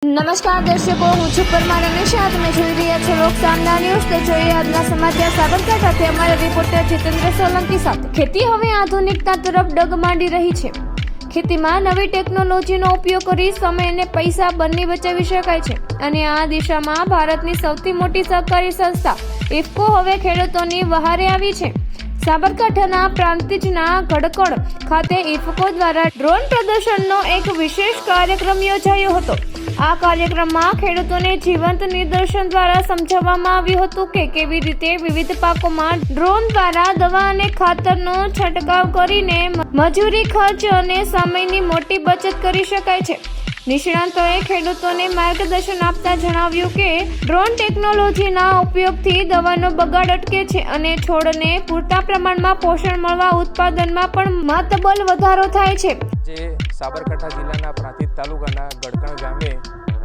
નમસ્કાર દર્શકો, હું છું પરમાર અનિશા. તમે જોઈ રહ્યા છો લોકસામના ન્યૂઝ. તો જોઈએ આજના સમાચાર સાબરકાંઠાથી અમારા રિપોર્ટર જીતેન્દ્ર સોલંકી સાથે. ખેતી હવે આધુનિકતા તરફ ડગ માંડી રહી છે. ખેતીમાં નવી ટેકનોલોજીનો ઉપયોગ કરી સમય અને પૈસા બંને બચાવી શકાય છે, અને આ દિશામાં ભારતની સૌથી મોટી સહકારી સંસ્થા ઇફકો હવે ખેડૂતોની વહારે આવી છે. સાબરકાંઠાના પ્રાંતિજના ગડકણ ખાતે ઇફકો દ્વારા ડ્રોન પ્રદર્શનનો એક વિશેષ કાર્યક્રમ યોજાયો હતો. આ કાર્યક્રમમાં ખેડૂતોને જીવંત નિદર્શન દ્વારા સમજાવવામાં આવ્યું હતું કે કેવી રીતે વિવિધ પાકોમાં ડ્રોન દ્વારા દવા અને ખાતરનો છંટકાવ કરીને મજૂરી ખર્ચ અને સમયની મોટી બચત કરી શકાય છે. નિષ્ણાતોએ ખેડૂતોને માર્ગદર્શન આપતા જણાવ્યું કે ડ્રોન ટેકનોલોજીના ઉપયોગથી દવાનો બગાડ અટકે છે અને છોડને પૂરતા પ્રમાણમાં પોષણ મળવા ઉત્પાદનમાં પણ માતબર વધારો થાય છે. જે સાબરકાંઠા જિલ્લાના પ્રાંતિજ તાલુકાના ગડકણ ગામે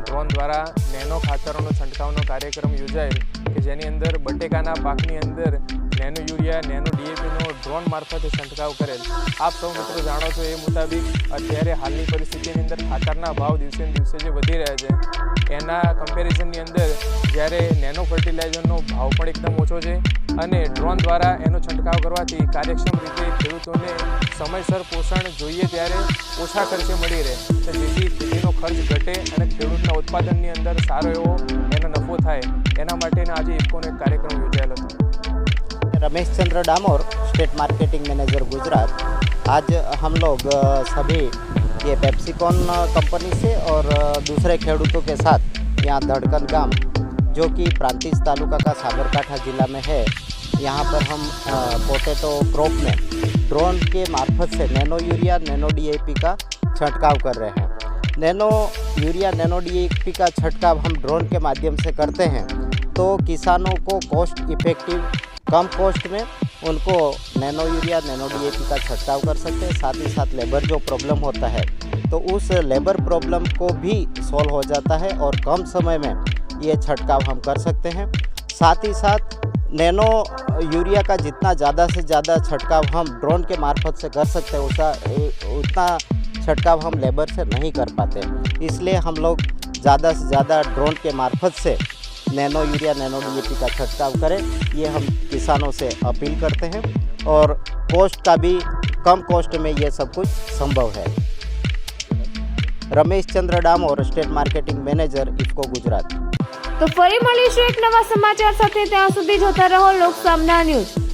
ડ્રોન દ્વારા નેનો ખાતરોનો છંટકાવનો કાર્યક્રમ યોજાયેલ કે જેની અંદર બટેકાના પાકની અંદર નેનો યુરિયા, નેનો ડીએપીનો ડ્રોન મારફતે છંટકાવ કરેલ. આપ સૌ મિત્રો જાણો છો એ મુતાબિક અત્યારે હાલની પરિસ્થિતિની અંદર ખાતરના ભાવ દિવસે ને દિવસે જે વધી રહ્યા છે એના કમ્પેરિઝનની અંદર જ્યારે નેનો ફર્ટિલાઇઝરનો ભાવ પણ એકદમ ઓછો છે અને ડ્રોન દ્વારા એનો છંટકાવ કરવાથી કાર્યક્ષમ રીતે ખેડૂતોને સમયસર પોષણ જોઈએ ત્યારે ઓછા ખર્ચે મળી રહે, તો જેથી ખેતીનો ખર્ચ ઘટે અને ખેડૂતના ઉત્પાદનની અંદર સારો એવો એનો નફો થાય, એના માટેના આજે ઇફકોનો એક કાર્યક્રમ યોજાયેલો હતો. Ramesh Chandra Damor, state marketing manager Gujarat. आज हम लोग सभी ये पेप्सिकॉन कंपनी से और दूसरे खेडूतों के साथ यहाँ धड़कन गांव जो कि प्रांतिज तालुका का साबरकांठा जिला में है, यहाँ पर हम पोटैटो क्रॉप में ड्रोन के मार्फत से नैनो यूरिया, नैनो डीएपी का छंटकाव कर रहे हैं. नैनो यूरिया, नैनो डीएपी का छंटकाव हम ड्रोन के माध्यम से करते हैं तो किसानों को कॉस्ट इफेक्टिव, कम कॉस्ट में उनको नैनो यूरिया, नैनो डीएपी का छंटकाव कर सकते हैं. साथ ही साथ लेबर जो प्रॉब्लम होता है तो उस लेबर प्रॉब्लम को भी सॉल्व हो जाता है और कम समय में ये छंटकाव हम कर सकते हैं. साथ ही साथ नैनो यूरिया का जितना ज़्यादा से ज़्यादा छंटकाव हम ड्रोन के मार्फत से कर सकते हैं उतना छंटकाव हम लेबर से नहीं कर पाते. इसलिए हम लोग ज़्यादा से ज़्यादा ड्रोन के मार्फत से नैनो यूरिया, नैनो डीएपी का छंटकाव करें, ये हम किसानों से अपील करते हैं और कॉस्ट का भी कम कॉस्ट में ये सब कुछ संभव है. Ramesh Chandra Damor, state marketing manager, IFFCO Gujarat. તો ફરી મળીશું એક નવા સમાચાર સાથે. ત્યાં સુધી જોતા રહો લોકસામના ન્યૂઝ.